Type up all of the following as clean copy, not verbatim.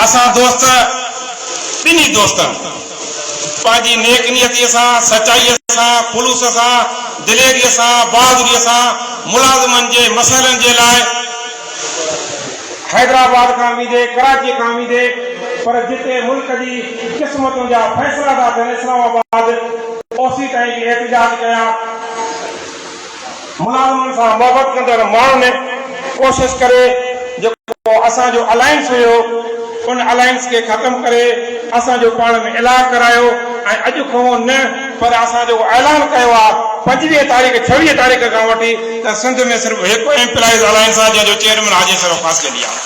असा दोस्त बिनी दोस्तन पाजी नेक नियती से सच्चाई से खुलूस से दिलेरी से बहादुरी से मुलाजमन के मसलन के लाए हैदराबाद का मीदे कराची का मीदे पर जिते मुल्क की किस्मतों जा फैसला था थियन इस्लामाबाद ओसी ताईं भी एहतजाज कया मुलाजमन से मोहब्बत कंदड़ माण्हुनि ने कोशिश करे जो असांजो अलायंस हुयो उन अलायंस के खत्म करे असांजो पाण में इलाह करायो अॼु खां न पर असांजो ऐलान कयो आहे 25 तारीख़ 26 तारीख़ खां वठी त सिंध में सिर्फ़ हिकु एम्प्लॉइज अलायंस आहे जंहिंजो चेयरमैन हाजी सरोफ ख़ासकली आहे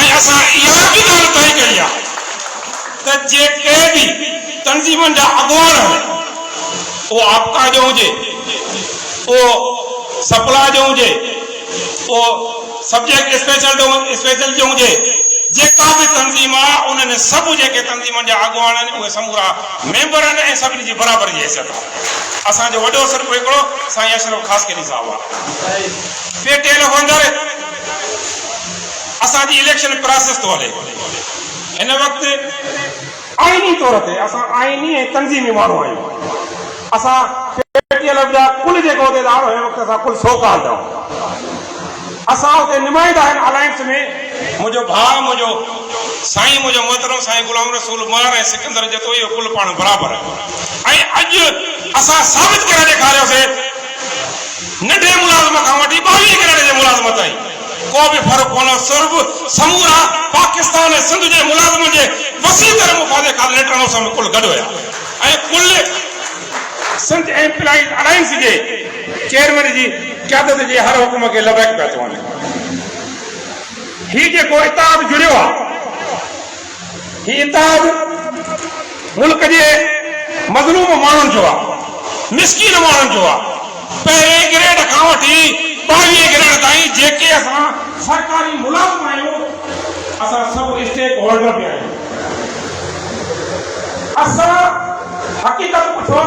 ऐं असां इहा बि ॻाल्हि तइ कई आहे त जेके बि तंज़ीमनि जा अॻुवान आहिनि उहो आपका जो हुजे उहो सप्ला जो हुजे उहो सब्जेक्ट स्पेशल जो हुजे जेका भी तंजीम आहे उन्हनि सभु जेके तंजीमनि जा अॻुवान आहिनि उहे समूरा मेंबर आहिनि ऐं सभिनी जी बराबरि जी हैसियत आहे असांजो वॾो सिर्फ़ु हिकिड़ो साईं अशरफ ख़ासकली साहब आहे पेटेल होंदड़ असांजी इलेक्शन प्रोसेस तो हले हिन वक़्तु आईनी तौर ते असां आईनी ऐं तंज़ीमी माण्हू आहियूं असां पेटेल जा कुल जेको उहिदेदार हुन वक़्तु असां कुल 100 काल आहियूं असां उते नुमाइंदा आहिनि अलायंस में मुंहिंजो भाउ मुंहिंजो साईं मुंहिंजो मोहतरम साईं गुलाम रसूल उमर ऐं सिकंदर जतो इहो कुल पाण बराबरि आहे ऐं अॼु असां साबित करे ॾेखारियोसीं नंढे मुलाज़िम खां वठी 22 ग्रेड जे मुलाज़िम ताईं को बि फ़र्क़ु कोन सिर्फ़ु समूरा पाकिस्तान ऐं सिंध जे मुलाज़िमनि जे वसी तर मुफ़ादे खां लेटरनो सां कुल गॾु हुया ऐं कुल सिंध एम्प्लॉइज अलायंस जे चेयरमैन जी क़यादत जे हर हुकुम के लबैक पिया चवनि ही जेको इत्तेहाद जुड़ियो आहे ही इत्तेहाद मुल्क जे मज़लूम माण्हुनि जो आहे मिस्कीन माण्हुनि जो आहे पहिरें ग्रेड खां वठी 22 ग्रेड ताईं जेके असां सरकारी मुलाज़िम आहियूं असां सभु स्टेक होल्डर बि आहियूं असां हक़ीक़त पुछो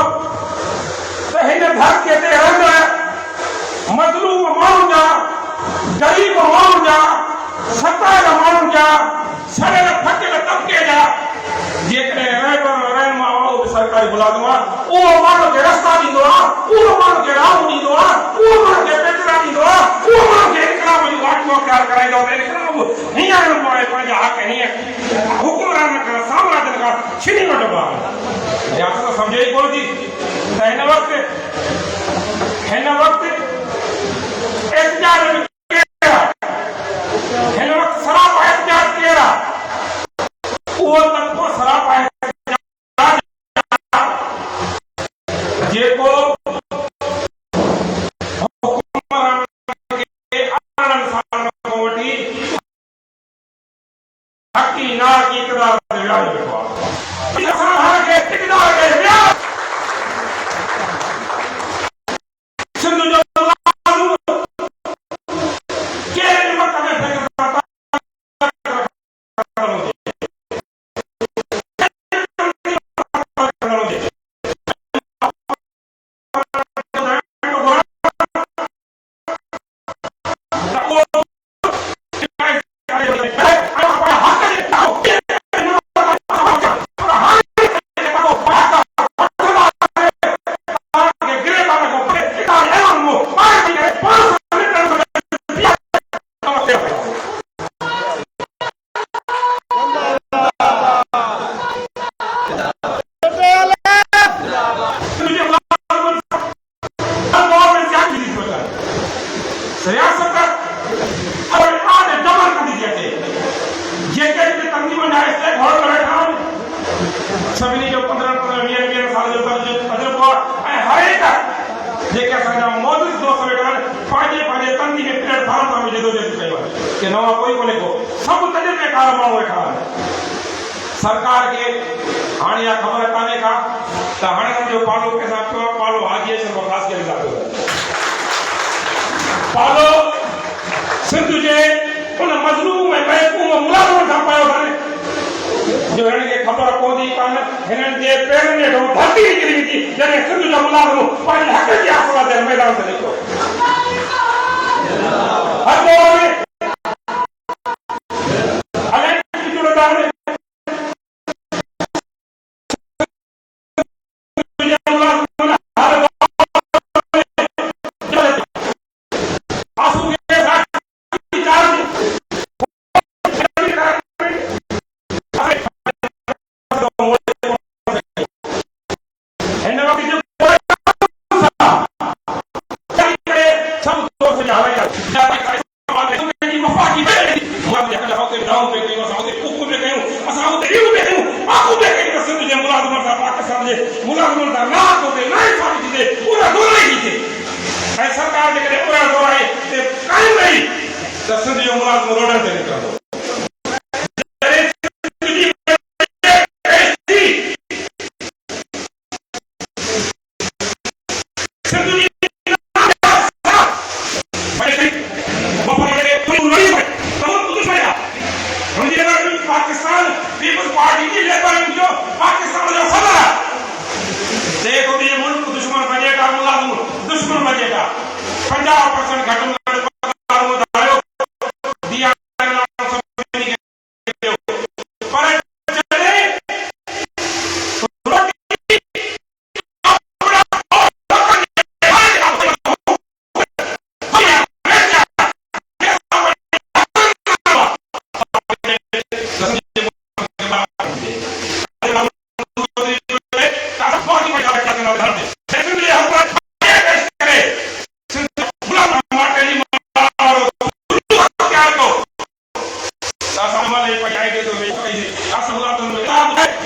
त हिन धरतीअ ते रहंदड़ मज़लूम माण्हुनि जा ग़रीब माण्हुनि जा सतायल माण्हुनि जा सड़ियल फटियल तबिके जा जेकॾहिं रहनुमा सरकारी मुलाज़िम आहे उहो माण्हू खे रस्ता ॾींदो आहे उहो माण्हू खे राह ॾींदो आहे उहो माण्हू खे पेचरा ॾींदो आहे उहो माण्हू खे इनकलाब जी वाटो ख़्यालु कराईंदो आहे इनकलाब हींअर आहे पंहिंजा हक़ हीअं हुकुमरान खां साम्राज्य खां छीनी वठिबा आहिनि रियासत सम्झे ई कोन थी त हिन वक़्तु एहतिजाज हिन वक़्तु सरापा एहतिजाज कहिड़ा उहो तबको सरापा जेको हुकुमरान खे 18 सालनि खां वठी हक़ी नाहक़ी इक़्तिदार ते विहारे वेठो आहे असां हर खे इक़्तिदार खे विहार सिंध जो सभिनी जो 15-20 साल जो तजुर्बो ऐं हर हिकु जेके असांजा मौजूद दोस्त वेठा आहिनि पंहिंजे तंज़ीमी प्लेटफॉर्म तां जदोजहद कयो आहे कि नवां कोई कोन्हे को सभु तजुर्बेकार माण्हू वेठा आहिनि सरकार खे हाणे इहा ख़बर कान्हे का त हाणे हुनजो पालो कंहिंसां पियो पालो हाजी अशरफ ख़ासकली सां पियो पालो सिंध जे उन मज़लूम ऐं महकूम मुलाज़िम सां पियो कान्हे जो हिननि खे ख़बर पवंदी कान हिननि जे पेरनि हेठो धरती निकिरी वेंदी जॾहिं सिंध जो मुलाज़िम पंहिंजे हक़ जी आसरा ते मैदान ते निकितो हर दौर में असां उते इहो ॾेयूं आखूं ॾे करे सिंध जे मुलाज़िमनि सां पाकिस्तान जे मुलाज़िमनि सां ना थो थिए ना इंसाफ़ी थी थिए उहा दोराई थी थिए ऐं सरकार जेकॾहिं उहा दोराई ते कायम रही त सिंध जो मुलाज़िम रोडनि ते निकिरंदो पाकिस्तान पीपल्स पार्टी की लेबर जो पाकिस्तान जो सदर है देखो ये मुल्क दुश्मन बनेगा मुलाजिम दुश्मन बनेगा 50% घटम दिया पर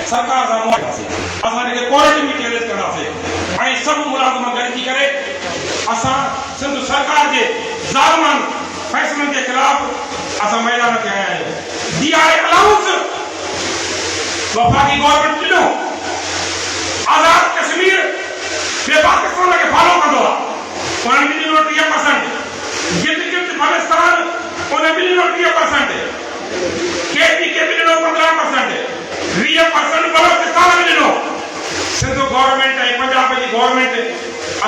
सरकार असांखे क्वालिटी में चैलेंज कंदासीं ऐं सभु मुलाज़िम गॾिजी करे असां सिंध सरकार जे ज़ालिमनि फ़ैसिलनि जे ख़िलाफ़ असां मैदान ते आया आहियूं DRA अलाउंस वफ़ाक़ी गवर्नमेंट ॾिनो आज़ाद कश्मीर ॿिए पाकिस्तान खे फॉलो कंदो आहे उन्हनि ॾिनो 30% गिलगित बाल्टिस्तान उन ॾिनो 30% KPK ॾिनो 15% 20% बलोचिस्तान में ॾिनो सिंध गवर्नमेंट ऐं पंजाब जी गवर्नमेंट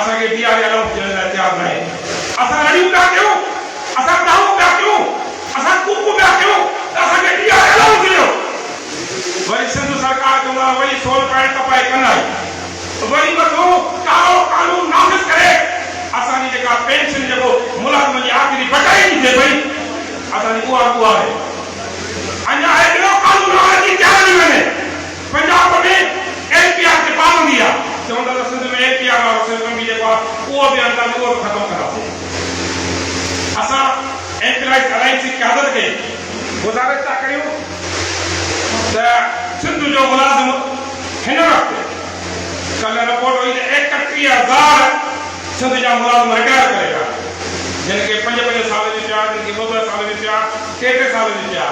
असांखे DRA अलाउंस ॾियण लाइ तयारु न आहे असां लड़ियूं पिया कयूं असां डाऊं पिया कयूं असां कूकू पिया कयूं त असांखे DRA अलाउंस ॾियो वरी सिंध सरकार चवंदा वरी सोल पाइण तपाए कंदा वरी मथो कारो कानून नाफ़िज़ करे असांजी जेका पेंशन जेको मुलाज़िम जी आख़िरी बटाई थी थिए पई असांजी उहा आहे अञा हेॾो कानून जी तयारी में पंजाब में LPR ते पाबंदी आहे चवंदा त सिंध में LPR वारो सिस्टम बि जेको आहे उहो बि अंदरि उहो बि ख़तमु कंदासीं असां एम्प्लॉइज अलायंस जी क़यादत खे गुज़ारिश था कयूं त सिंध जो मुलाज़िम हिन वक़्तु कल्ह रिपोर्ट हुई त 31,000 सिंध जा मुलाज़िम रिटायर करे विया जिनके 5 साल जी पिया जिनके 2 साल जी पिया 3 साल जी पिया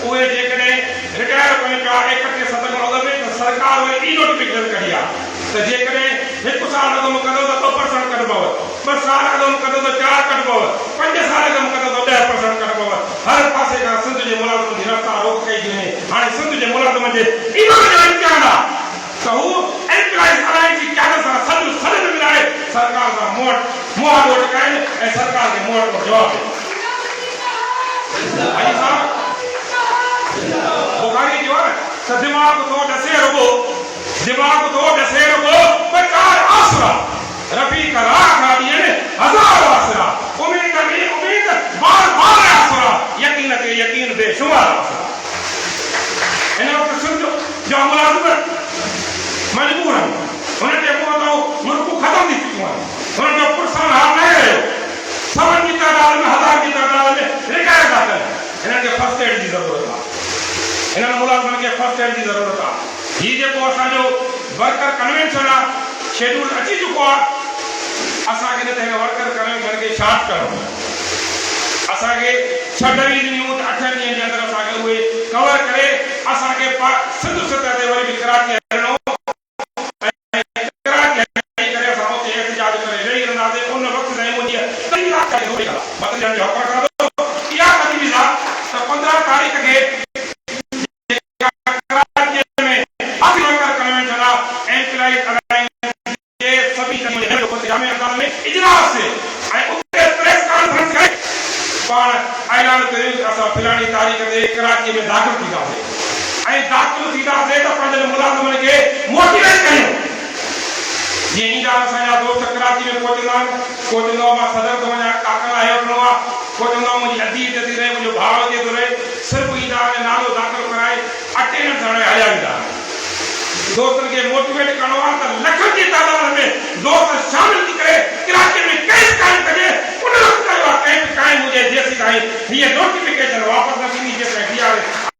उहे जेकॾहिं रिटायर कनि पिया 31 सितंबर में त सरकार उहे ई नोटिफिकेशन कढी आहे त जेकॾहिं 1 साल अॻु कंदो त 2% कढिबो 2 साल अॻु कंदो त 4 कढिबो 5 साल अॻु कंदो त 10% कढिबो हर पासे खां सिंध जे मुलाज़िमनि जी रफ़्तार रोक कई थी वञे हाणे सिंध जे मुलाज़िमनि जे इन्हनि जो इम्तिहान आहे त हू एम्प्लॉइज अलायंस जी क़यादत सां सॾु मिलाए सरकार सां मुआदो टकाइनि ऐं सरकार खे मुआदो जवाब ॾियनि बुखारी जो है त दिमाग तो डसे रहो बेकार आसरा रफीक राखा दिए हजार आसरा उम्मीद में उम्मीद बार आसरा यकीन ते यकीन बेशुमार आसरा इन वक्त सिंध जो मुलाजिम मजबूर है उन्हें तो मुल्क खत्म थी चुको है उन्हें जो पुरसान हाल नहीं रहे सबन की तादाद में 1000 की तादाद में रिटायर था करें इन्हें फर्स्ट एड की जरूरत है इन्हनि मुलाज़िमनि खे फर्स्ट एड जी ज़रूरत आहे हीउ जेको असांजो वर्कर कन्वेंशन आहे शेड्यूल अची चुको आहे असांखे न त हिन वर्कर कन्वेंशन खे शार्ट करणो असांखे 6 ॾींहं ॾिनियूं त 8 ॾींहंनि जे अंदरि असांखे उहे कवर करे असांखे सिंध सतह ते वरी बि कराची हलणो कराची हली करे असां उते एहतिजाज करे वेही रहंदासीं उन वक़्त ताईं मुंहिंजी मतिलबु जो हुकुम कंदो इहा तजवीज़ आहे त 15 तारीख़ खे फिलानी तारीख़ ते कराची में दाख़िल थींदासीं ऐं दाख़िल थींदासीं त पंहिंजनि मुलाज़िमनि खे मोटिवेट कयूं जीअं ईंदा असांजा दोस्त कराची में पहुचंदा आहिनि को चवंदो मां सदर थो वञा काका लाइ वठिणो आहे को चवंदो मुंहिंजी अधी इज़त रहे मुंहिंजो भाउ अचे थो रहे सिर्फ़ु ईंदा आहिनि नालो दाख़िल कराए अटेंडेंस हाणे हलिया वेंदा आहिनि दोस्तनि खे मोटिवेट करणो आहे त लखनि जी तादाद में दोस्त शामिल थी करे कराची में कैंप क़ाइमु कजे उन वक़्तु कैंप क़ाइमु हुजे जेसीं ताईं हीअ नोटिफिकेशन वापसि न थींदी जेसिताईं